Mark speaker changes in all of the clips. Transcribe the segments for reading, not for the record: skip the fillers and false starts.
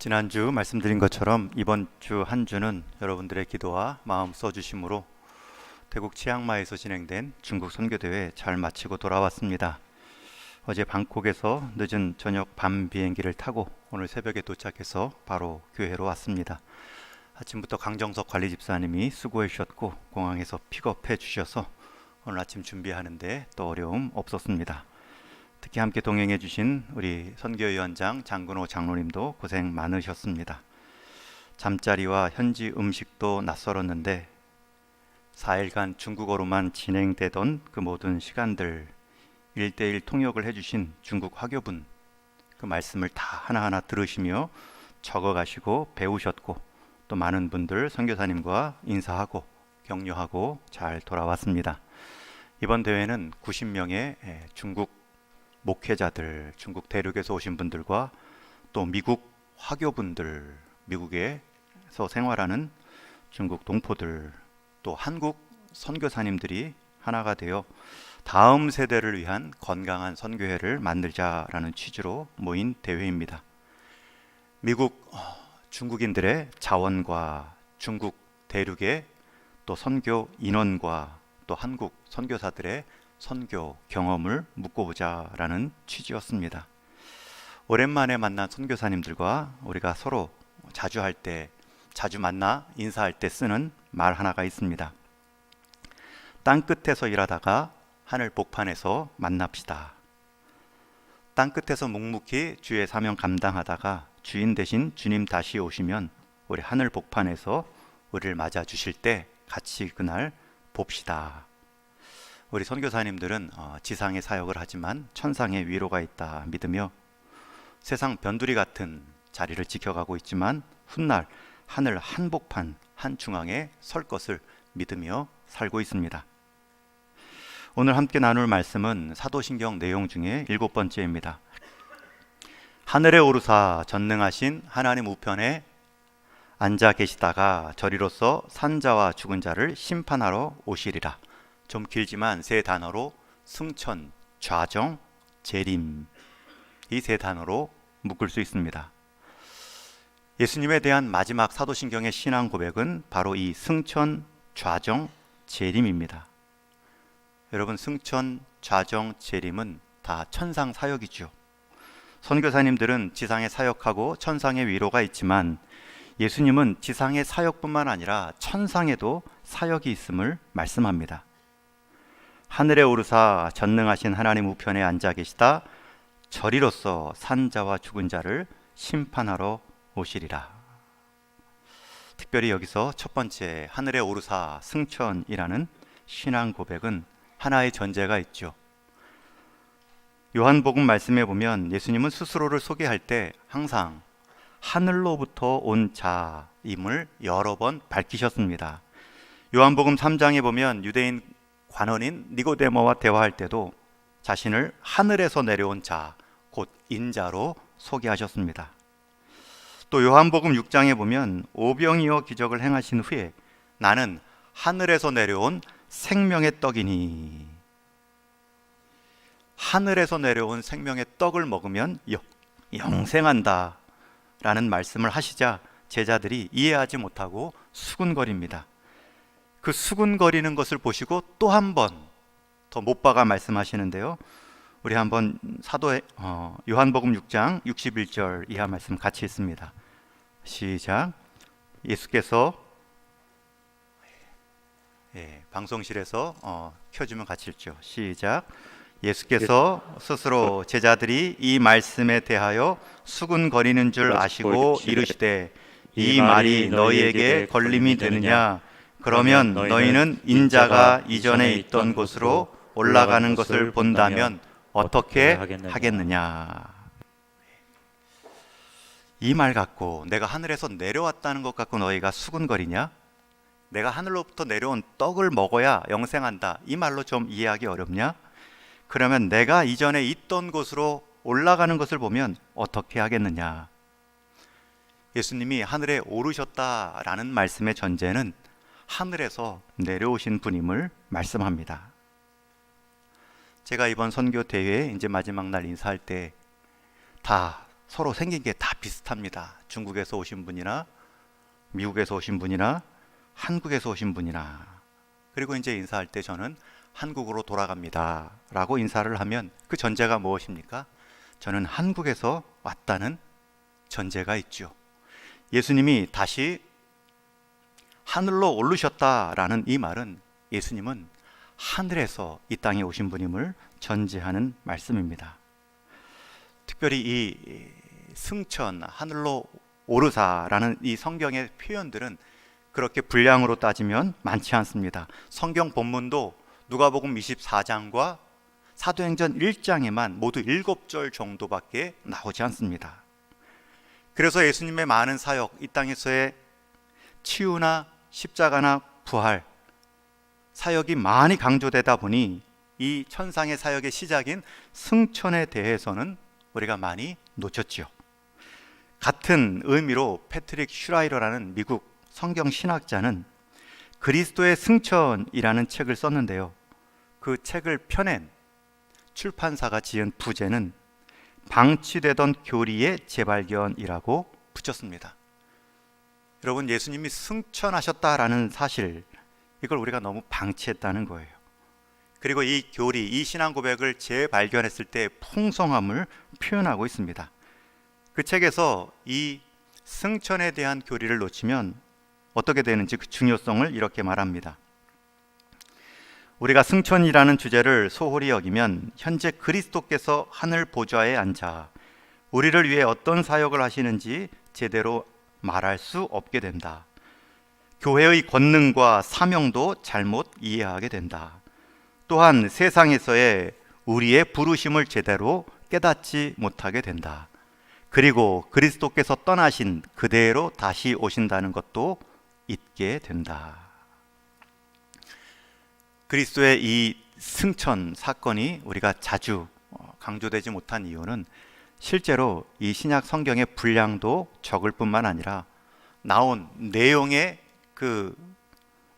Speaker 1: 지난주 말씀드린 것처럼 이번 주 한 주는 여러분들의 기도와 마음 써주심으로 태국 치앙마이에서 진행된 중국 선교대회 잘 마치고 돌아왔습니다. 어제 방콕에서 늦은 저녁 밤 비행기를 타고 오늘 새벽에 도착해서 바로 교회로 왔습니다. 아침부터 강정석 관리 집사님이 수고해 주셨고 공항에서 픽업해 주셔서 오늘 아침 준비하는데 또 어려움 없었습니다. 특히 함께 동행해 주신 우리 선교위원장 장근호 장로님도 고생 많으셨습니다. 잠자리와 현지 음식도 낯설었는데 4일간 중국어로만 진행되던 그 모든 시간들 1대1 통역을 해주신 중국 화교분 그 말씀을 다 하나하나 들으시며 적어가시고 배우셨고 또 많은 분들 선교사님과 인사하고 격려하고 잘 돌아왔습니다. 이번 대회는 90명의 중국 목회자들, 중국 대륙에서 오신 분들과 또 미국 화교분들, 미국에서 생활하는 중국 동포들, 또 한국 선교사님들이 하나가 되어 다음 세대를 위한 건강한 선교회를 만들자라는 취지로 모인 대회입니다. 미국 중국인들의 자원과 중국 대륙의 또 선교 인원과 또 한국 선교사들의 선교 경험을 묶어보자라는 취지였습니다. 오랜만에 만난 선교사님들과 우리가 서로 자주 만나 인사할 때 쓰는 말 하나가 있습니다. 땅끝에서 일하다가 하늘 복판에서 만납시다. 땅끝에서 묵묵히 주의 사명 감당하다가 주인 대신 주님 다시 오시면 우리 하늘 복판에서 우리를 맞아 주실 때 같이 그날 봅시다. 우리 선교사님들은 지상의 사역을 하지만 천상의 위로가 있다 믿으며 세상 변두리 같은 자리를 지켜가고 있지만 훗날 하늘 한복판 한중앙에 설 것을 믿으며 살고 있습니다. 오늘 함께 나눌 말씀은 사도신경 내용 중에 7번째입니다. 하늘에 오르사 전능하신 하나님 우편에 앉아 계시다가 저리로서 산자와 죽은 자를 심판하러 오시리라. 좀 길지만 세 단어로 승천, 좌정, 재림 이 세 단어로 묶을 수 있습니다. 예수님에 대한 마지막 사도신경의 신앙 고백은 바로 이 승천, 좌정, 재림입니다. 여러분 승천, 좌정, 재림은 다 천상 사역이죠. 선교사님들은 지상에 사역하고 천상의 위로가 있지만 예수님은 지상의 사역뿐만 아니라 천상에도 사역이 있음을 말씀합니다. 하늘에 오르사 전능하신 하나님 우편에 앉아 계시다 저리로서 산자와 죽은 자를 심판하러 오시리라. 특별히 여기서 첫 번째 하늘에 오르사 승천이라는 신앙 고백은 하나의 전제가 있죠. 요한복음 말씀에 보면 예수님은 스스로를 소개할 때 항상 하늘로부터 온 자임을 여러 번 밝히셨습니다. 요한복음 3장에 보면 유대인 관원인 니고데모와 대화할 때도 자신을 하늘에서 내려온 자, 곧 인자로 소개하셨습니다. 또 요한복음 6장에 보면 오병이어 기적을 행하신 후에 나는 하늘에서 내려온 생명의 떡이니 하늘에서 내려온 생명의 떡을 먹으면 영생한다 라는 말씀을 하시자 제자들이 이해하지 못하고 수군거립니다. 그 수군거리는 것을 보시고 또 한 번 더 못 박아 말씀하시는데요. 우리 한번 사도의 요한복음 6장 61절 이하 말씀 같이 읽습니다. 시작. 예수께서 방송실에서 켜주면 같이 읽죠. 시작. 예수께서 스스로 제자들이 이 말씀에 대하여 수군거리는 줄 아시고 이르시되 이 말이 너희에게 걸림이 되느냐? 그러면 너희는 인자가 이전에 있던 곳으로 올라가는 것을 본다면 어떻게 하겠느냐? 이 말 갖고 내가 하늘에서 내려왔다는 것 갖고 너희가 수군거리냐? 내가 하늘로부터 내려온 떡을 먹어야 영생한다. 이 말로 좀 이해하기 어렵냐? 그러면 내가 이전에 있던 곳으로 올라가는 것을 보면 어떻게 하겠느냐? 예수님이 하늘에 오르셨다라는 말씀의 전제는 하늘에서 내려오신 분임을 말씀합니다. 제가 이번 선교 대회에 이제 마지막 날 인사할 때 다 서로 생긴 게 다 비슷합니다. 중국에서 오신 분이나 미국에서 오신 분이나 한국에서 오신 분이나. 그리고 이제 인사할 때 저는 한국으로 돌아갑니다 라고 인사를 하면 그 전제가 무엇입니까? 저는 한국에서 왔다는 전제가 있죠. 예수님이 다시 하늘로 오르셨다라는 이 말은 예수님은 하늘에서 이 땅에 오신 분임을 전제하는 말씀입니다. 특별히 이 승천, 하늘로 오르사라는 이 성경의 표현들은 그렇게 분량으로 따지면 많지 않습니다. 성경 본문도 누가복음 24장과 사도행전 1장에만 모두 7절 정도밖에 나오지 않습니다. 그래서 예수님의 많은 사역, 이 땅에서의 치유나 십자가나 부활 사역이 많이 강조되다 보니 이 천상의 사역의 시작인 승천에 대해서는 우리가 많이 놓쳤지요. 같은 의미로 패트릭 슈라이러라는 미국 성경 신학자는 그리스도의 승천이라는 책을 썼는데요. 그 책을 펴낸 출판사가 지은 부제는 방치되던 교리의 재발견이라고 붙였습니다. 여러분, 예수님이 승천하셨다라는 사실, 이걸 우리가 너무 방치했다는 거예요. 그리고 이 교리, 이 신앙 고백을 재발견했을 때 풍성함을 표현하고 있습니다. 그 책에서 이 승천에 대한 교리를 놓치면 어떻게 되는지 그 중요성을 이렇게 말합니다. 우리가 승천이라는 주제를 소홀히 여기면 현재 그리스도께서 하늘 보좌에 앉아 우리를 위해 어떤 사역을 하시는지 제대로 말할 수 없게 된다. 교회의 권능과 사명도 잘못 이해하게 된다. 또한 세상에서의 우리의 부르심을 제대로 깨닫지 못하게 된다. 그리고 그리스도께서 떠나신 그대로 다시 오신다는 것도 잊게 된다. 그리스도의 이 승천 사건이 우리가 자주 강조되지 못한 이유는 실제로 이 신약 성경의 분량도 적을 뿐만 아니라 나온 내용의 그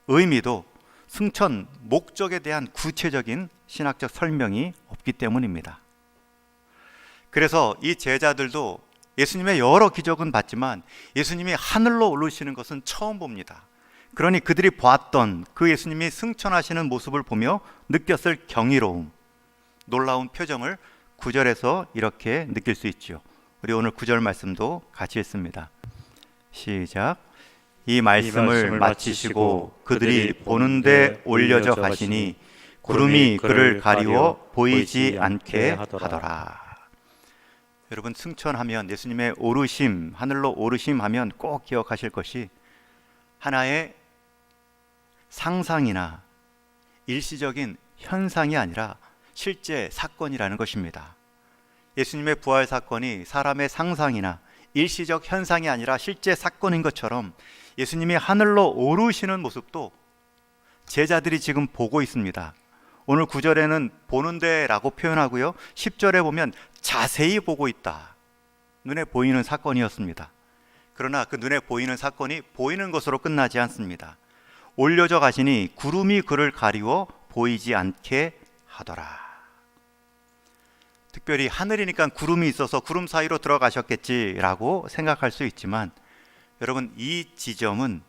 Speaker 1: 의미도 승천 목적에 대한 구체적인 신학적 설명이 없기 때문입니다. 그래서 이 제자들도 예수님의 여러 기적은 봤지만 예수님이 하늘로 오르시는 것은 처음 봅니다. 그러니 그들이 보았던 그 예수님이 승천하시는 모습을 보며 느꼈을 경이로움, 놀라운 표정을 9절에서 이렇게 느낄 수 있죠. 우리 오늘 9절 말씀도 같이 읽습니다. 시작. 이 말씀을 마치시고 그들이 보는 데 올려져 가시니 구름이 그를 가리워 보이지 않게 하더라. 여러분, 승천하면 예수님의 오르심, 하늘로 오르심 하면 꼭 기억하실 것이 하나의 상상이나 일시적인 현상이 아니라 실제 사건이라는 것입니다. 예수님의 부활 사건이 사람의 상상이나 일시적 현상이 아니라 실제 사건인 것처럼 예수님이 하늘로 오르시는 모습도 제자들이 지금 보고 있습니다. 오늘 9절에는 보는데 라고 표현하고요, 10절에 보면 자세히 보고 있다. 눈에 보이는 사건이었습니다. 그러나 그 눈에 보이는 사건이 보이는 것으로 끝나지 않습니다. 올려져 가시니 구름이 그를 가리워 보이지 않게 하더라. 특별히 하늘이니까 구름이 있어서 구름 사이로 들어가셨겠지라고 생각할 수 있지만 여러분, 이 지점은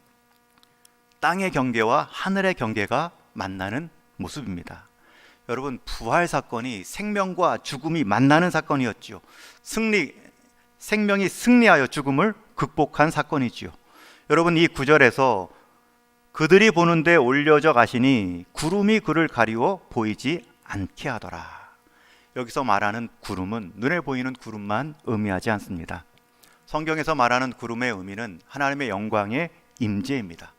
Speaker 1: 땅의 경계와 하늘의 경계가 만나는 모습입니다. 여러분, 부활 사건이 생명과 죽음이 만나는 사건이었죠. 생명이 승리하여 죽음을 극복한 사건이지요. 여러분, 이 구절에서 그들이 보는데 올려져 가시니 구름이 그를 가리워 보이지 않게 하더라. 여기서 말하는 구름은 눈에 보이는 구름만 의미하지 않습니다. 성경에서 말하는 구름의 의미는 하나님의 영광의 임재입니다.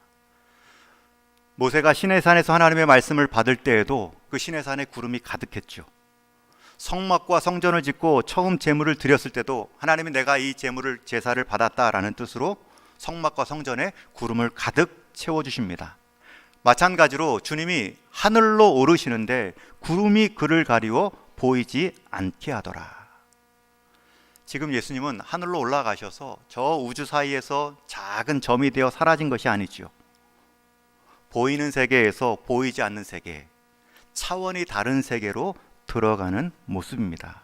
Speaker 1: 모세가 시내산에서 하나님의 말씀을 받을 때에도 그 시내산에 구름이 가득했죠. 성막과 성전을 짓고 처음 제물을 드렸을 때도 하나님이 내가 이 제사를 받았다라는 뜻으로 성막과 성전에 구름을 가득 채워주십니다. 마찬가지로 주님이 하늘로 오르시는데 구름이 그를 가리워 보이지 않게 하더라. 지금 예수님은 하늘로 올라가셔서 저 우주 사이에서 작은 점이 되어 사라진 것이 아니죠. 보이는 세계에서 보이지 않는 세계, 차원이 다른 세계로 들어가는 모습입니다.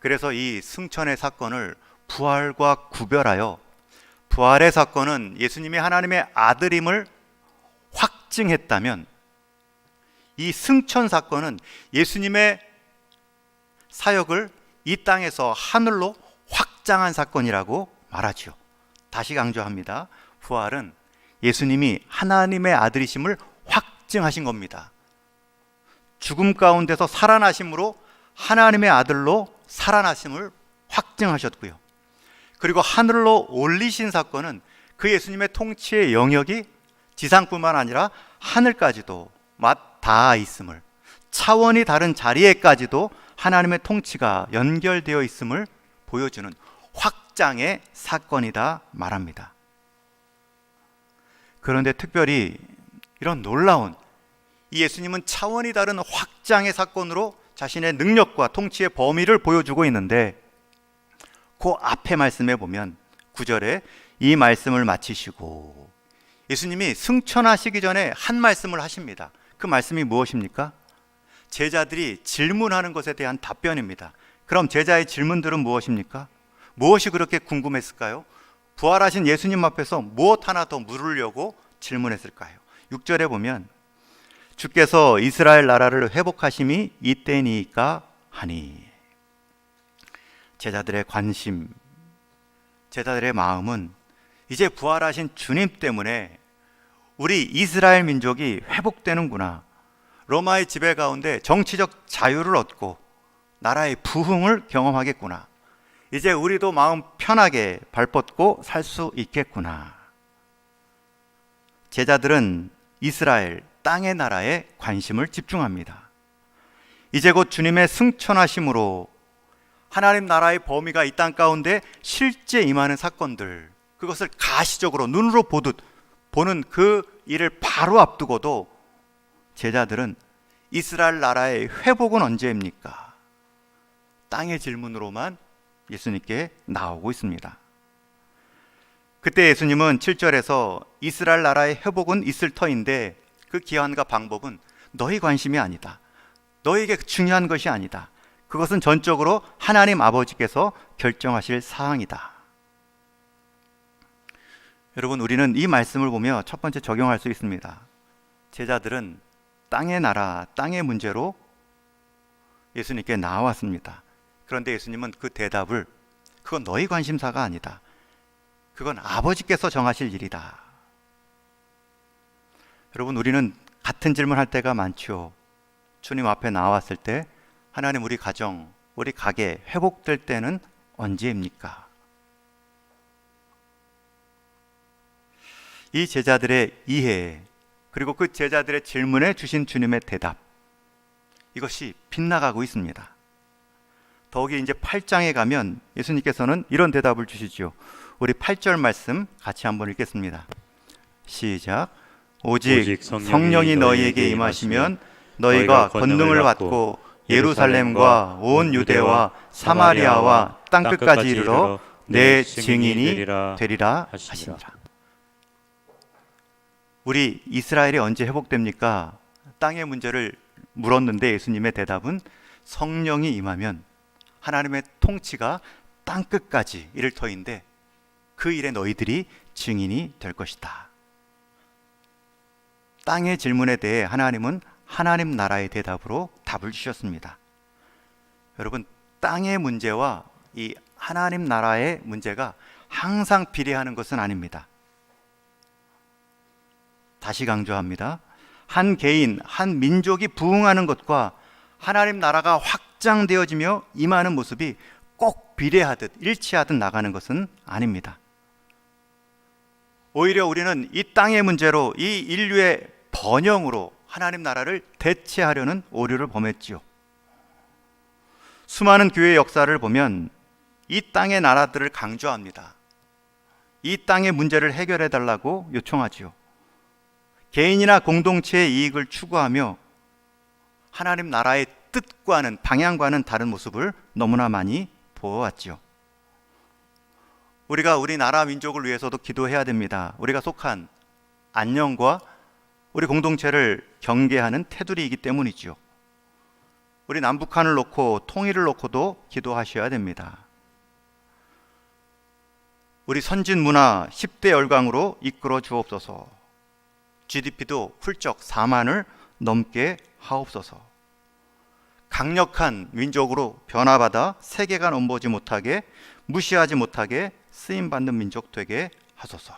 Speaker 1: 그래서 이 승천의 사건을 부활과 구별하여 부활의 사건은 예수님이 하나님의 아들임을 확증했다면 이 승천 사건은 예수님의 사역을 이 땅에서 하늘로 확장한 사건이라고 말하지요. 다시 강조합니다. 부활은 예수님이 하나님의 아들이심을 확증하신 겁니다. 죽음 가운데서 살아나심으로 하나님의 아들로 살아나심을 확증하셨고요. 그리고 하늘로 올리신 사건은 그 예수님의 통치의 영역이 지상뿐만 아니라 하늘까지도 닿아 있음을, 차원이 다른 자리에까지도 하나님의 통치가 연결되어 있음을 보여주는 확장의 사건이다 말합니다. 그런데 특별히 이런 놀라운 이 예수님은 차원이 다른 확장의 사건으로 자신의 능력과 통치의 범위를 보여주고 있는데, 그 앞에 말씀에 보면 9절에 이 말씀을 마치시고 예수님이 승천하시기 전에 한 말씀을 하십니다. 그 말씀이 무엇입니까? 제자들이 질문하는 것에 대한 답변입니다. 그럼 제자의 질문들은 무엇입니까? 무엇이 그렇게 궁금했을까요? 부활하신 예수님 앞에서 무엇 하나 더 물으려고 질문했을까요? 6절에 보면 주께서 이스라엘 나라를 회복하심이 이때니까 하니, 제자들의 관심, 제자들의 마음은 이제 부활하신 주님 때문에 우리 이스라엘 민족이 회복되는구나, 로마의 지배 가운데 정치적 자유를 얻고 나라의 부흥을 경험하겠구나, 이제 우리도 마음 편하게 발 뻗고 살 수 있겠구나. 제자들은 이스라엘 땅의 나라에 관심을 집중합니다. 이제 곧 주님의 승천하심으로 하나님 나라의 범위가 이 땅 가운데 실제 임하는 사건들, 그것을 가시적으로 눈으로 보는 그 일을 바로 앞두고도 제자들은 이스라엘 나라의 회복은 언제입니까? 땅의 질문으로만 예수님께 나오고 있습니다. 그때 예수님은 7절에서 이스라엘 나라의 회복은 있을 터인데 그 기한과 방법은 너희 관심이 아니다, 너희에게 중요한 것이 아니다, 그것은 전적으로 하나님 아버지께서 결정하실 사항이다. 여러분, 우리는 이 말씀을 보며 첫 번째 적용할 수 있습니다. 제자들은 땅의 나라, 땅의 문제로 예수님께 나왔습니다. 그런데 예수님은 그 대답을, 그건 너희 관심사가 아니다, 그건 아버지께서 정하실 일이다. 여러분, 우리는 같은 질문할 때가 많죠. 주님 앞에 나왔을 때 하나님, 우리 가정, 우리 가게 회복될 때는 언제입니까? 이 제자들의 이해, 그리고 그 제자들의 질문에 주신 주님의 대답, 이것이 빗나가고 있습니다. 더욱이 이제 8장에 가면 예수님께서는 이런 대답을 주시죠. 우리 8절 말씀 같이 한번 읽겠습니다. 시작. 오직 성령이 너희에게 임하시면 너희가 권능을 받고 예루살렘과 온 유대와 사마리아와 땅끝까지 이르러 내 증인이 되리라 하시니라. 우리 이스라엘이 언제 회복됩니까? 땅의 문제를 물었는데 예수님의 대답은 성령이 임하면 하나님의 통치가 땅끝까지 이를 터인데 그 일에 너희들이 증인이 될 것이다. 땅의 질문에 대해 하나님은 하나님 나라의 대답으로 답을 주셨습니다. 여러분, 땅의 문제와 이 하나님 나라의 문제가 항상 비례하는 것은 아닙니다. 다시 강조합니다. 한 개인, 한 민족이 부흥하는 것과 하나님 나라가 확장되어지며 임하는 모습이 꼭 비례하듯 일치하듯 나가는 것은 아닙니다. 오히려 우리는 이 땅의 문제로, 이 인류의 번영으로 하나님 나라를 대체하려는 오류를 범했지요. 수많은 교회의 역사를 보면 이 땅의 나라들을 강조합니다. 이 땅의 문제를 해결해 달라고 요청하지요. 개인이나 공동체의 이익을 추구하며 하나님 나라의 뜻과는, 방향과는 다른 모습을 너무나 많이 보아왔지요. 우리가 우리 나라 민족을 위해서도 기도해야 됩니다. 우리가 속한 안녕과 우리 공동체를 경계하는 테두리이기 때문이죠. 우리 남북한을 놓고 통일을 놓고도 기도하셔야 됩니다. 우리 선진 문화 10대 열강으로 이끌어 주옵소서. GDP도 훌쩍 4만을 넘게 하옵소서. 강력한 민족으로 변화받아 세계가 넘보지 못하게, 무시하지 못하게 쓰임받는 민족 되게 하소서.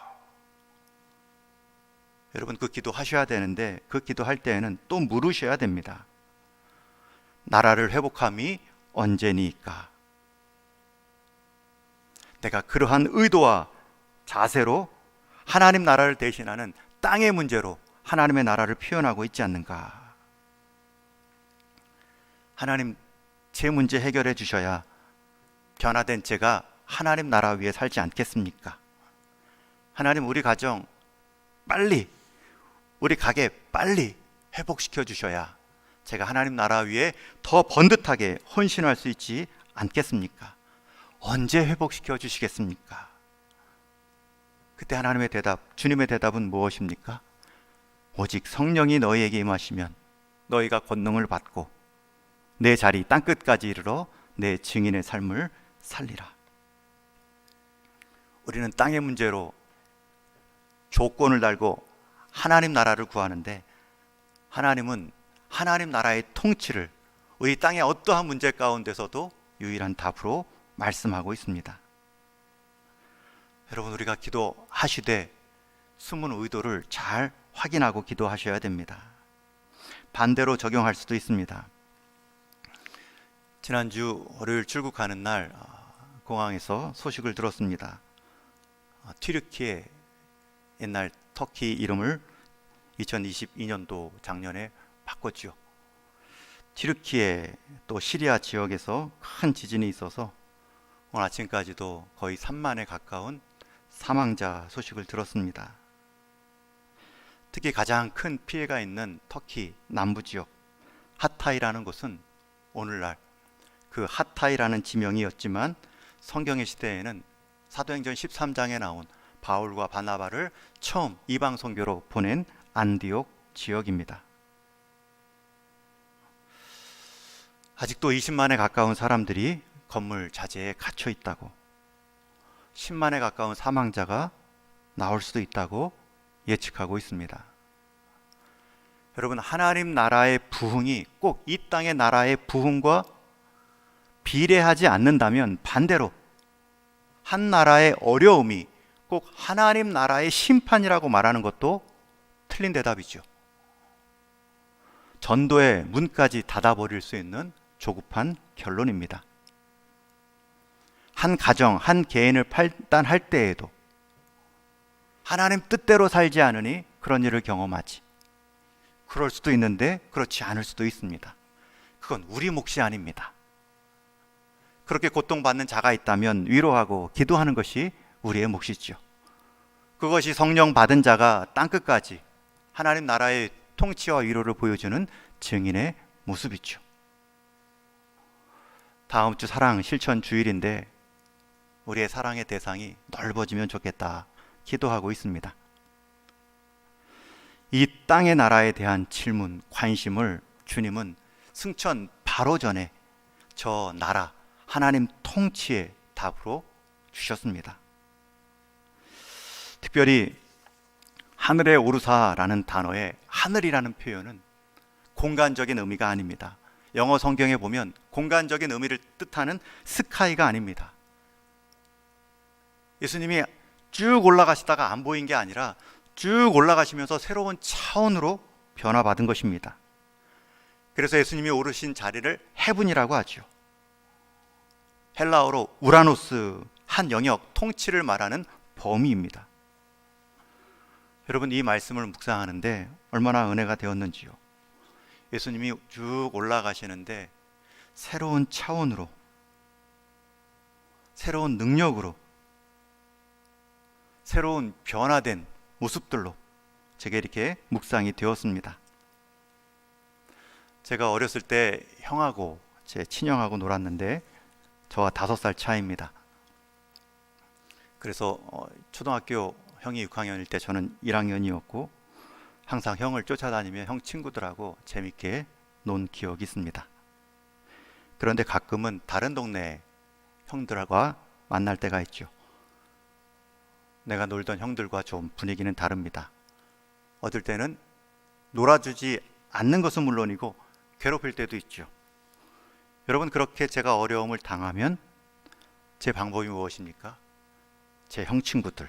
Speaker 1: 여러분, 그 기도 하셔야 되는데 그 기도할 때에는 또 물으셔야 됩니다. 나라를 회복함이 언제니까? 내가 그러한 의도와 자세로 하나님 나라를 대신하는 땅의 문제로 하나님의 나라를 표현하고 있지 않는가? 하나님, 제 문제 해결해 주셔야 변화된 제가 하나님 나라 위에 살지 않겠습니까? 하나님, 우리 가정 빨리, 우리 가게 빨리 회복시켜 주셔야 제가 하나님 나라 위에 더 번듯하게 헌신할 수 있지 않겠습니까? 언제 회복시켜 주시겠습니까? 그때 하나님의 대답, 주님의 대답은 무엇입니까? 오직 성령이 너희에게 임하시면 너희가 권능을 받고 내 자리 땅끝까지 이르러 내 증인의 삶을 살리라. 우리는 땅의 문제로 조건을 달고 하나님 나라를 구하는데, 하나님은 하나님 나라의 통치를 우리 땅의 어떠한 문제 가운데서도 유일한 답으로 말씀하고 있습니다. 여러분, 우리가 기도하시되 숨은 의도를 잘 확인하고 기도하셔야 됩니다. 반대로 적용할 수도 있습니다. 지난주 월요일 출국하는 날 공항에서 소식을 들었습니다. 튀르키예, 옛날 터키 이름을 2022년도 작년에 바꿨죠. 튀르키예 또 시리아 지역에서 큰 지진이 있어서 오늘 아침까지도 거의 3만에 가까운 사망자 소식을 들었습니다. 특히 가장 큰 피해가 있는 터키 남부 지역 하타이라는 곳은 오늘날 그 하타이라는 지명이었지만 성경의 시대에는 사도행전 13장에 나온 바울과 바나바를 처음 이방 선교로 보낸 안디옥 지역입니다. 아직도 20만에 가까운 사람들이 건물 자재에 갇혀 있다고, 10만에 가까운 사망자가 나올 수도 있다고 예측하고 있습니다. 여러분, 하나님 나라의 부흥이 꼭 이 땅의 나라의 부흥과 비례하지 않는다면 반대로 한 나라의 어려움이 꼭 하나님 나라의 심판이라고 말하는 것도 틀린 대답이죠. 전도의 문까지 닫아버릴 수 있는 조급한 결론입니다. 한 가정, 한 개인을 판단할 때에도 하나님 뜻대로 살지 않으니 그런 일을 경험하지. 그럴 수도 있는데 그렇지 않을 수도 있습니다. 그건 우리 몫이 아닙니다. 그렇게 고통받는 자가 있다면 위로하고 기도하는 것이 우리의 몫이죠. 그것이 성령 받은 자가 땅끝까지 하나님 나라의 통치와 위로를 보여주는 증인의 모습이죠. 다음 주 사랑 실천 주일인데 우리의 사랑의 대상이 넓어지면 좋겠다 기도하고 있습니다. 이 땅의 나라에 대한 질문, 관심을 주님은 승천 바로 전에 저 나라, 하나님 통치의 답으로 주셨습니다. 특별히 하늘의 오르사라는 단어의 하늘이라는 표현은 공간적인 의미가 아닙니다. 영어 성경에 보면 공간적인 의미를 뜻하는 스카이가 아닙니다. 예수님이 쭉 올라가시다가 안 보인 게 아니라 쭉 올라가시면서 새로운 차원으로 변화받은 것입니다. 그래서 예수님이 오르신 자리를 헤븐이라고 하죠. 헬라어로 우라노스, 한 영역, 통치를 말하는 범위입니다. 여러분, 이 말씀을 묵상하는데 얼마나 은혜가 되었는지요. 예수님이 쭉 올라가시는데 새로운 차원으로, 새로운 능력으로, 새로운 변화된 모습들로 제게 이렇게 묵상이 되었습니다. 제가 어렸을 때 형하고 제 친형하고 놀았는데 저와 5살 차이입니다. 그래서 초등학교 형이 6학년일 때 저는 1학년이었고 항상 형을 쫓아다니며 형 친구들하고 재밌게 논 기억이 있습니다. 그런데 가끔은 다른 동네 형들과 만날 때가 있죠. 내가 놀던 형들과 좀 분위기는 다릅니다. 어떨 때는 놀아주지 않는 것은 물론이고 괴롭힐 때도 있죠. 여러분, 그렇게 제가 어려움을 당하면 제 방법이 무엇입니까? 제 형 친구들,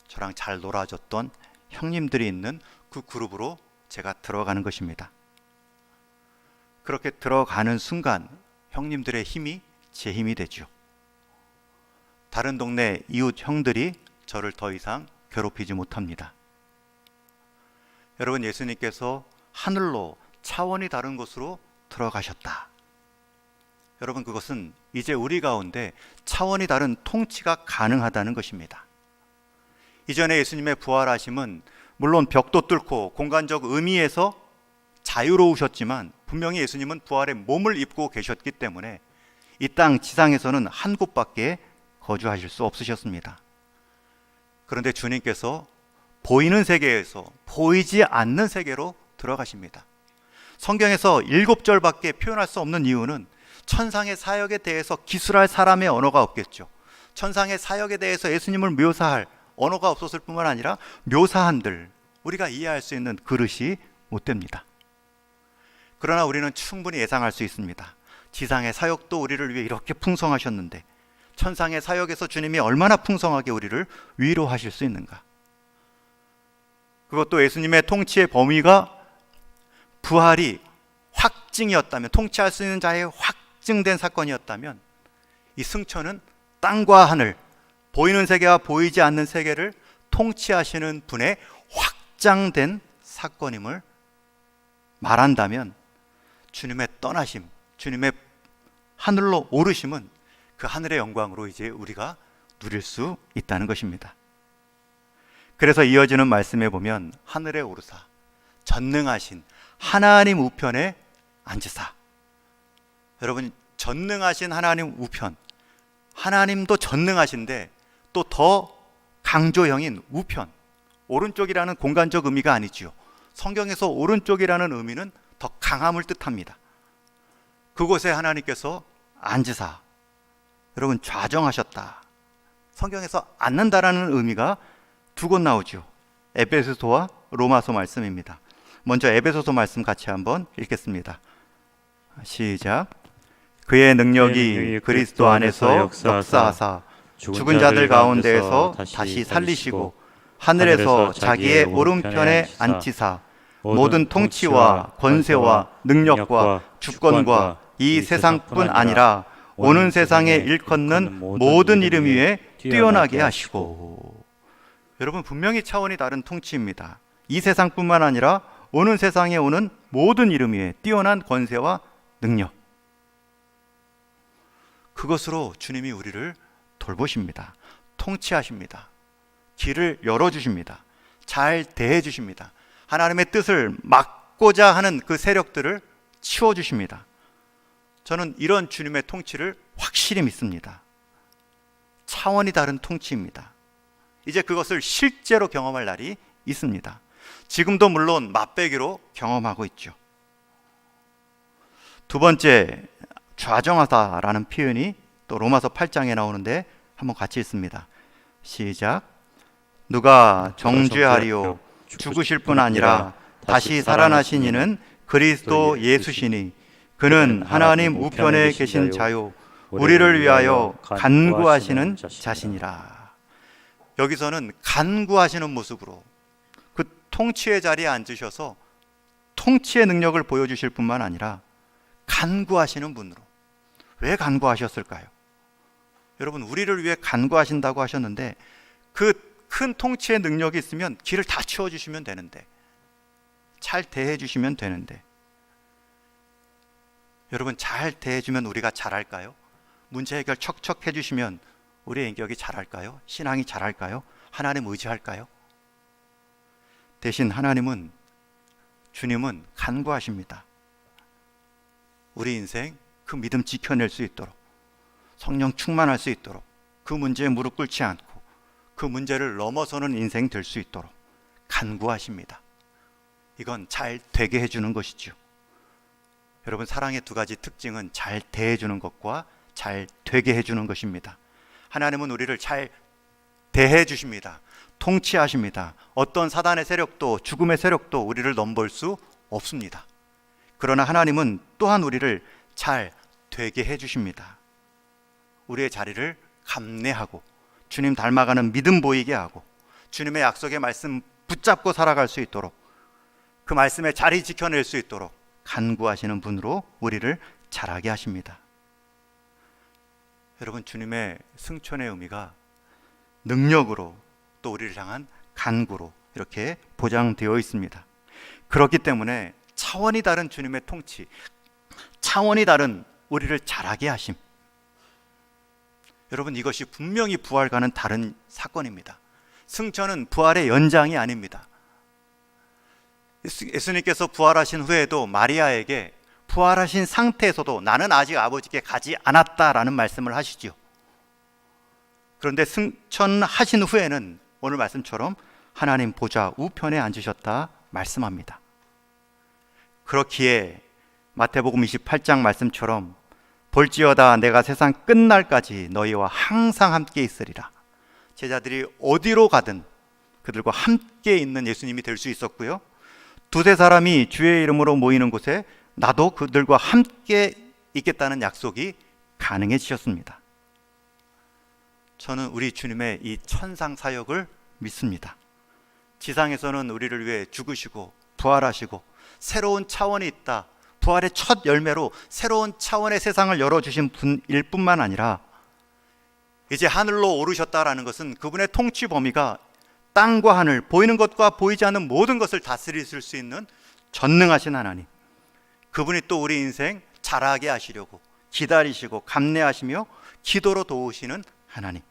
Speaker 1: 저랑 잘 놀아줬던 형님들이 있는 그 그룹으로 제가 들어가는 것입니다. 그렇게 들어가는 순간 형님들의 힘이 제 힘이 되죠. 다른 동네 이웃 형들이 저를 더 이상 괴롭히지 못합니다. 여러분, 예수님께서 하늘로 차원이 다른 곳으로 들어가셨다. 여러분, 그것은 이제 우리 가운데 차원이 다른 통치가 가능하다는 것입니다. 이전에 예수님의 부활하심은 물론 벽도 뚫고 공간적 의미에서 자유로우셨지만 분명히 예수님은 부활의 몸을 입고 계셨기 때문에 이 땅 지상에서는 한 곳밖에 거주하실 수 없으셨습니다. 그런데 주님께서 보이는 세계에서 보이지 않는 세계로 들어가십니다. 성경에서 7절밖에 표현할 수 없는 이유는 천상의 사역에 대해서 기술할 사람의 언어가 없겠죠. 천상의 사역에 대해서 예수님을 묘사할 언어가 없었을 뿐만 아니라 묘사한들 우리가 이해할 수 있는 그릇이 못 됩니다. 그러나 우리는 충분히 예상할 수 있습니다. 지상의 사역도 우리를 위해 이렇게 풍성하셨는데 천상의 사역에서 주님이 얼마나 풍성하게 우리를 위로하실 수 있는가. 그것도 예수님의 통치의 범위가 부활이 확증이었다면, 통치할 수 있는 자의 확증된 사건이었다면 이 승천은 땅과 하늘, 보이는 세계와 보이지 않는 세계를 통치하시는 분의 확장된 사건임을 말한다면 주님의 떠나심, 주님의 하늘로 오르심은 그 하늘의 영광으로 이제 우리가 누릴 수 있다는 것입니다. 그래서 이어지는 말씀에 보면 하늘에 오르사 전능하신 하나님 우편에 앉으사. 여러분, 전능하신 하나님 우편, 하나님도 전능하신데 또 더 강조형인 우편, 오른쪽이라는 공간적 의미가 아니지요. 성경에서 오른쪽이라는 의미는 더 강함을 뜻합니다. 그곳에 하나님께서 앉으사, 여러분 좌정하셨다. 성경에서 앉는다라는 의미가 두 곳 나오죠. 에베소서와 로마서 말씀입니다. 먼저 에베소서 말씀 같이 한번 읽겠습니다. 시작. 그의 능력이 그리스도 안에서 역사하사 죽은 자들 가운데에서 다시 살리시고 하늘에서 자기의 오른편에 앉히사 모든 통치와 권세와 능력과 주권과 이 세상뿐 아니라 오는 세상에 일컫는 모든 이름 위에 뛰어나게 하시고. 여러분, 분명히 차원이 다른 통치입니다. 이 세상뿐만 아니라 오는 세상에 오는 모든 이름 위에 뛰어난 권세와 능력, 그것으로 주님이 우리를 돌보십니다. 통치하십니다. 길을 열어주십니다. 잘 대해주십니다. 하나님의 뜻을 막고자 하는 그 세력들을 치워주십니다. 저는 이런 주님의 통치를 확실히 믿습니다. 차원이 다른 통치입니다. 이제 그것을 실제로 경험할 날이 있습니다. 지금도 물론 맛배기로 경험하고 있죠. 두 번째, 좌정하다라는 표현이 또 로마서 8장에 나오는데 한번 같이 읽습니다. 시작. 누가 정죄하리요 죽으실 뿐 아니라 다시 살아나신 이는 그리스도 예수시니 그는 하나님 우편에 계신 자요 우리를 위하여 간구하시는 자신이라. 여기서는 간구하시는 모습으로 그 통치의 자리에 앉으셔서 통치의 능력을 보여주실 뿐만 아니라 간구하시는 분으로. 왜 간구하셨을까요? 여러분, 우리를 위해 간구하신다고 하셨는데 그 큰 통치의 능력이 있으면 길을 다 치워주시면 되는데, 잘 대해주시면 되는데, 여러분, 잘 대해주면 우리가 잘할까요? 문제 해결 척척 해주시면 우리의 인격이 잘할까요? 신앙이 잘할까요? 하나님 의지할까요? 대신 하나님은, 주님은 간구하십니다. 우리 인생 그 믿음 지켜낼 수 있도록, 성령 충만할 수 있도록, 그 문제에 무릎 꿇지 않고 그 문제를 넘어서는 인생 될 수 있도록 간구하십니다. 이건 잘 되게 해주는 것이죠. 여러분, 사랑의 두 가지 특징은 잘 대해주는 것과 잘 되게 해주는 것입니다. 하나님은 우리를 잘 대해 주십니다. 통치하십니다. 어떤 사단의 세력도 죽음의 세력도 우리를 넘볼 수 없습니다. 그러나 하나님은 또한 우리를 잘 되게 해 주십니다. 우리의 자리를 감내하고 주님 닮아가는 믿음 보이게 하고 주님의 약속의 말씀 붙잡고 살아갈 수 있도록, 그 말씀에 자리 지켜낼 수 있도록 간구하시는 분으로 우리를 자라게 하십니다. 여러분, 주님의 승천의 의미가 능력으로 또 우리를 향한 간구로 이렇게 보장되어 있습니다. 그렇기 때문에 차원이 다른 주님의 통치, 차원이 다른 우리를 자라게 하심, 여러분, 이것이 분명히 부활과는 다른 사건입니다. 승천은 부활의 연장이 아닙니다. 예수님께서 부활하신 후에도 마리아에게 부활하신 상태에서도 나는 아직 아버지께 가지 않았다라는 말씀을 하시지요. 그런데 승천하신 후에는 오늘 말씀처럼 하나님 보좌 우편에 앉으셨다 말씀합니다. 그렇기에 마태복음 28장 말씀처럼 볼지어다 내가 세상 끝날까지 너희와 항상 함께 있으리라. 제자들이 어디로 가든 그들과 함께 있는 예수님이 될 수 있었고요, 두세 사람이 주의 이름으로 모이는 곳에 나도 그들과 함께 있겠다는 약속이 가능해지셨습니다. 저는 우리 주님의 이 천상 사역을 믿습니다. 지상에서는 우리를 위해 죽으시고 부활하시고 새로운 차원이 있다, 부활의 첫 열매로 새로운 차원의 세상을 열어주신 분일 뿐만 아니라 이제 하늘로 오르셨다라는 것은 그분의 통치 범위가 땅과 하늘, 보이는 것과 보이지 않는 모든 것을 다스리실 수 있는 전능하신 하나님, 그분이 또 우리 인생 자라게 하시려고 기다리시고 감내하시며 기도로 도우시는 하나님,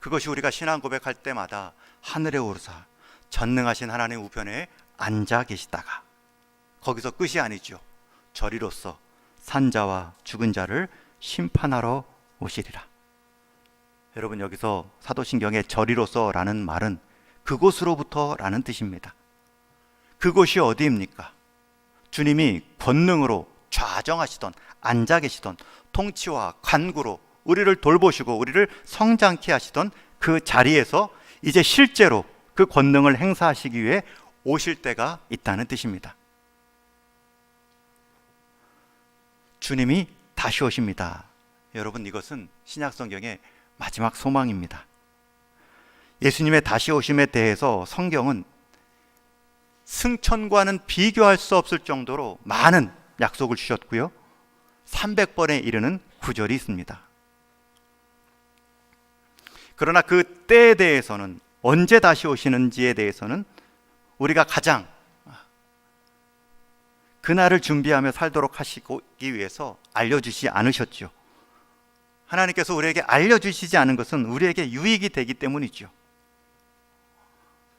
Speaker 1: 그것이 우리가 신앙 고백할 때마다 하늘에 오르사 전능하신 하나님 우편에 앉아 계시다가 거기서 끝이 아니죠. 저리로서 산자와 죽은 자를 심판하러 오시리라. 여러분, 여기서 사도신경의 저리로서라는 말은 그곳으로부터라는 뜻입니다. 그곳이 어디입니까? 주님이 권능으로 좌정하시던, 앉아 계시던, 통치와 간구로 우리를 돌보시고 우리를 성장케 하시던 그 자리에서 이제 실제로 그 권능을 행사하시기 위해 오실 때가 있다는 뜻입니다. 주님이 다시 오십니다. 여러분, 이것은 신약성경의 마지막 소망입니다. 예수님의 다시 오심에 대해서 성경은 승천과는 비교할 수 없을 정도로 많은 약속을 주셨고요, 300번에 이르는 구절이 있습니다. 그러나 그 때에 대해서는, 언제 다시 오시는지에 대해서는 우리가 가장 그날을 준비하며 살도록 하시기 위해서 알려주시지 않으셨죠. 하나님께서 우리에게 알려주시지 않은 것은 우리에게 유익이 되기 때문이죠.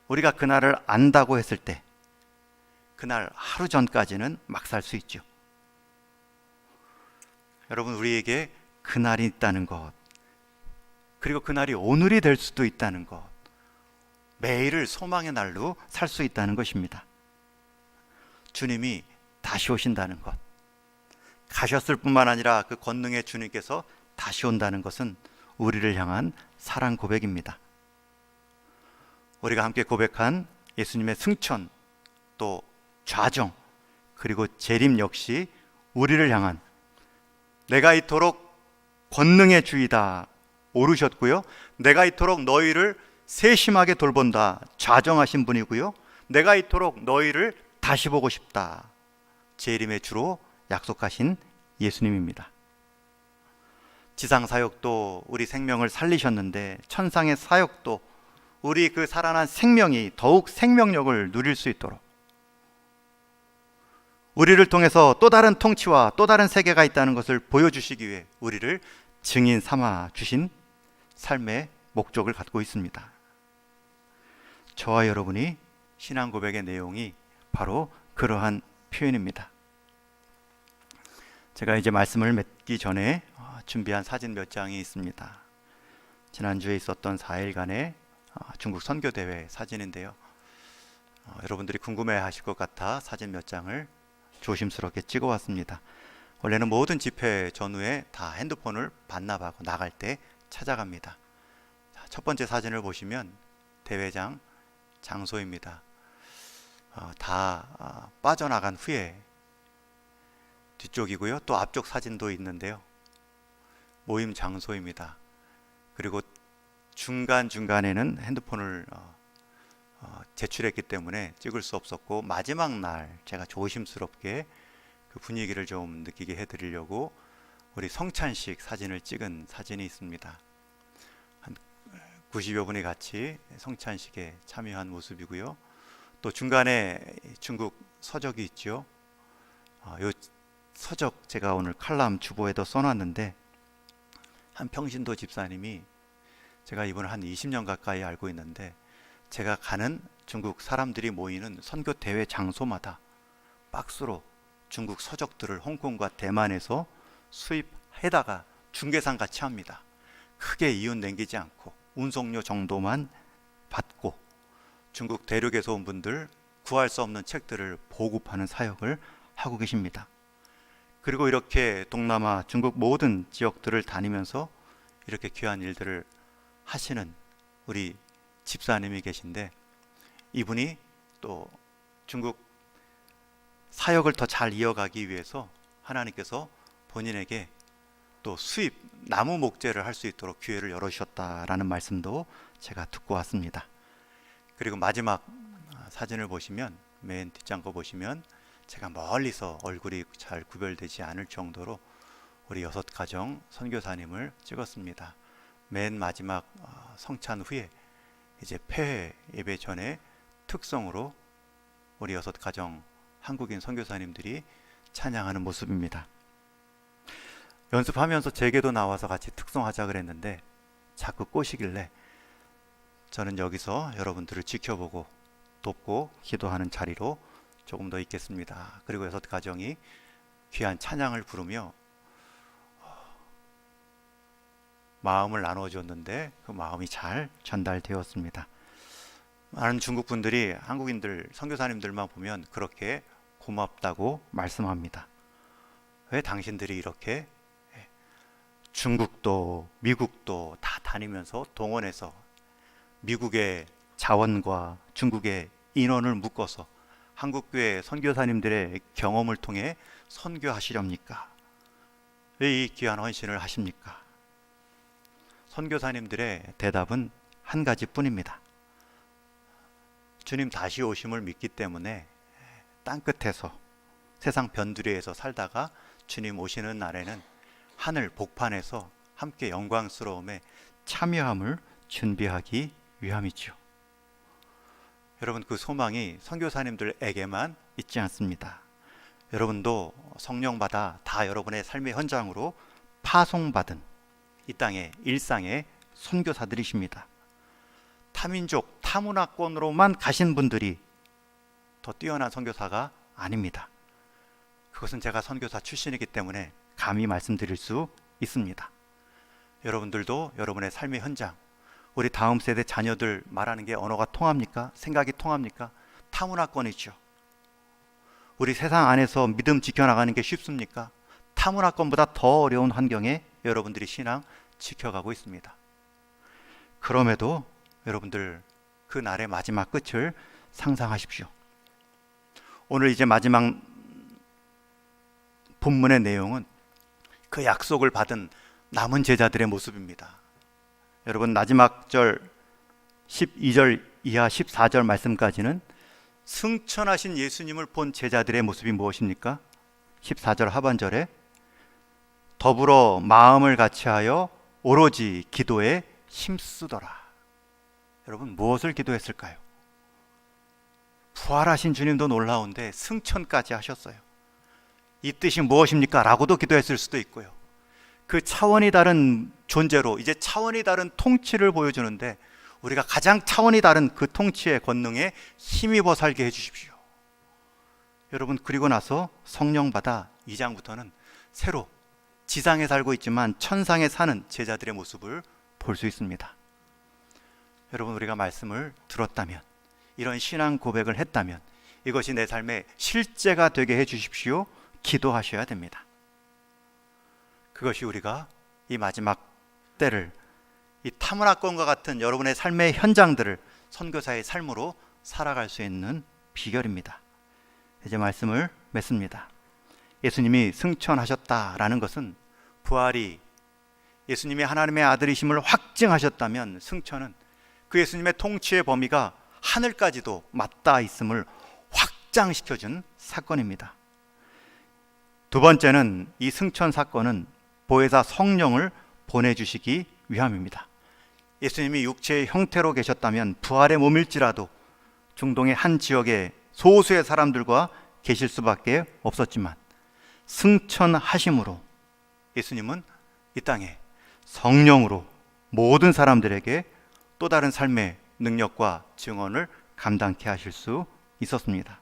Speaker 1: 우리가 그날을 안다고 했을 때 그날 하루 전까지는 막 살 수 있죠. 여러분, 우리에게 그날이 있다는 것, 그리고 그날이 오늘이 될 수도 있다는 것, 매일을 소망의 날로 살 수 있다는 것입니다. 주님이 다시 오신다는 것, 가셨을 뿐만 아니라 그 권능의 주님께서 다시 온다는 것은 우리를 향한 사랑 고백입니다. 우리가 함께 고백한 예수님의 승천, 또 좌정, 그리고 재림 역시 우리를 향한, 내가 이토록 권능의 주이다 오르셨고요, 내가 이토록 너희를 세심하게 돌본다 좌정하신 분이고요, 내가 이토록 너희를 다시 보고 싶다 재림의 주로 약속하신 예수님입니다. 지상 사역도 우리 생명을 살리셨는데 천상의 사역도 우리 그 살아난 생명이 더욱 생명력을 누릴 수 있도록 우리를 통해서 또 다른 통치와 또 다른 세계가 있다는 것을 보여주시기 위해 우리를 증인 삼아 주신 삶의 목적을 갖고 있습니다. 저와 여러분이 신앙 고백의 내용이 바로 그러한 표현입니다. 제가 이제 말씀을 맺기 전에 준비한 사진 몇 장이 있습니다. 지난주에 있었던 4일간의 중국 선교대회 사진인데요, 여러분들이 궁금해 하실 것 같아 사진 몇 장을 조심스럽게 찍어왔습니다. 원래는 모든 집회 전후에 다 핸드폰을 반납하고 나갈 때 찾아갑니다. 첫 번째 사진을 보시면 대회장 장소입니다. 다 빠져나간 후에 뒤쪽이고요. 또 앞쪽 사진도 있는데요. 모임 장소입니다. 그리고 중간중간에는 핸드폰을 제출했기 때문에 찍을 수 없었고, 마지막 날 제가 조심스럽게 그 분위기를 좀 느끼게 해드리려고 우리 성찬식 사진을 찍은 사진이 있습니다. 한 90여 분이 같이 성찬식에 참여한 모습이고요. 또 중간에 중국 서적이 있죠. 요 서적 제가 오늘 칼럼 주보에도 써놨는데, 한 평신도 집사님이, 제가 이분을 한 20년 가까이 알고 있는데, 제가 가는 중국 사람들이 모이는 선교 대회 장소마다 박스로 중국 서적들을 홍콩과 대만에서 수입해다가 중개상 같이 합니다. 크게 이윤 남기지 않고 운송료 정도만 받고 중국 대륙에서 온 분들 구할 수 없는 책들을 보급하는 사역을 하고 계십니다. 그리고 이렇게 동남아 중국 모든 지역들을 다니면서 이렇게 귀한 일들을 하시는 우리 집사님이 계신데, 이분이 또 중국 사역을 더 잘 이어가기 위해서 하나님께서 본인에게 또 수입 나무 목재를 할 수 있도록 기회를 열어주셨다라는 말씀도 제가 듣고 왔습니다. 그리고 마지막 사진을 보시면, 맨 뒷장 거 보시면 제가 멀리서 얼굴이 잘 구별되지 않을 정도로 우리 6가정 선교사님을 찍었습니다. 맨 마지막 성찬 후에 이제 폐회 예배 전에 특성으로 우리 6가정 한국인 선교사님들이 찬양하는 모습입니다. 연습하면서 제게도 나와서 같이 특송하자 그랬는데 자꾸 꼬시길래, 저는 여기서 여러분들을 지켜보고 돕고 기도하는 자리로 조금 더 있겠습니다. 그리고 6가정이 귀한 찬양을 부르며 마음을 나눠줬는데 그 마음이 잘 전달되었습니다. 많은 중국 분들이 한국인들 선교사님들만 보면 그렇게 고맙다고 말씀합니다. 왜 당신들이 이렇게 중국도 미국도 다 다니면서 동원해서 미국의 자원과 중국의 인원을 묶어서 한국교회 선교사님들의 경험을 통해 선교하시렵니까? 왜 이 귀한 헌신을 하십니까? 선교사님들의 대답은 한 가지뿐입니다. 주님 다시 오심을 믿기 때문에 땅끝에서 세상 변두리에서 살다가 주님 오시는 날에는 하늘 복판에서 함께 영광스러움에 참여함을 준비하기 위함이죠. 여러분, 그 소망이 선교사님들에게만 있지 않습니다. 여러분도 성령 받아 다 여러분의 삶의 현장으로 파송받은 이 땅의 일상의 선교사들이십니다. 타민족, 타문화권으로만 가신 분들이 더 뛰어난 선교사가 아닙니다. 그것은 제가 선교사 출신이기 때문에 감히 말씀드릴 수 있습니다. 여러분들도 여러분의 삶의 현장, 우리 다음 세대 자녀들 말하는 게 언어가 통합니까? 생각이 통합니까? 타문화권이죠. 우리 세상 안에서 믿음 지켜나가는 게 쉽습니까? 타문화권보다 더 어려운 환경에 여러분들이 신앙 지켜가고 있습니다. 그럼에도 여러분들 그 날의 마지막 끝을 상상하십시오. 오늘 이제 마지막 본문의 내용은 그 약속을 받은 남은 제자들의 모습입니다. 여러분, 마지막 절 12절 이하 14절 말씀까지는 승천하신 예수님을 본 제자들의 모습이 무엇입니까? 14절 하반절에 더불어 마음을 같이하여 오로지 기도에 힘쓰더라. 여러분, 무엇을 기도했을까요? 부활하신 주님도 놀라운데 승천까지 하셨어요. 이 뜻이 무엇입니까? 라고도 기도했을 수도 있고요. 그 차원이 다른 존재로 이제 차원이 다른 통치를 보여주는데 우리가 가장 차원이 다른 그 통치의 권능에 힘입어 살게 해주십시오. 여러분, 그리고 나서 성령 받아 2장부터는 새로 지상에 살고 있지만 천상에 사는 제자들의 모습을 볼 수 있습니다. 여러분, 우리가 말씀을 들었다면, 이런 신앙 고백을 했다면 이것이 내 삶의 실제가 되게 해 주십시오. 기도하셔야 됩니다. 그것이 우리가 이 마지막 때를, 이 타문화권과 같은 여러분의 삶의 현장들을 선교사의 삶으로 살아갈 수 있는 비결입니다. 이제 말씀을 맺습니다. 예수님이 승천하셨다라는 것은 부활이 예수님이 하나님의 아들이심을 확증하셨다면 승천은 그 예수님의 통치의 범위가 하늘까지도 맞닿아 있음을 확장시켜준 사건입니다. 두 번째는 이 승천 사건은 보혜사 성령을 보내주시기 위함입니다. 예수님이 육체의 형태로 계셨다면 부활의 몸일지라도 중동의 한 지역에 소수의 사람들과 계실 수밖에 없었지만 승천하심으로 예수님은 이 땅에 성령으로 모든 사람들에게 또 다른 삶의 능력과 증언을 감당케 하실 수 있었습니다.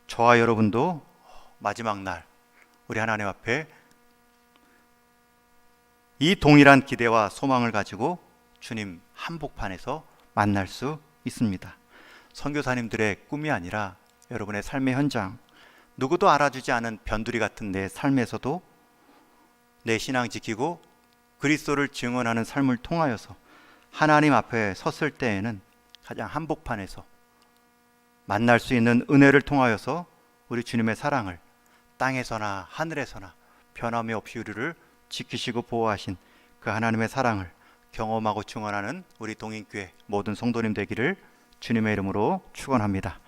Speaker 1: 저와 여러분도 마지막 날 우리 하나님 앞에 이 동일한 기대와 소망을 가지고 주님 한복판에서 만날 수 있습니다. 선교사님들의 꿈이 아니라 여러분의 삶의 현장, 누구도 알아주지 않은 변두리 같은 내 삶에서도 내 신앙 지키고 그리스도를 증언하는 삶을 통하여서 하나님 앞에 섰을 때에는 가장 한복판에서 만날 수 있는 은혜를 통하여서 우리 주님의 사랑을 땅에서나 하늘에서나 변함이 없이 우리를 지키시고 보호하신 그 하나님의 사랑을 경험하고 증언하는 우리 동인교회 모든 성도님 되기를 주님의 이름으로 축원합니다.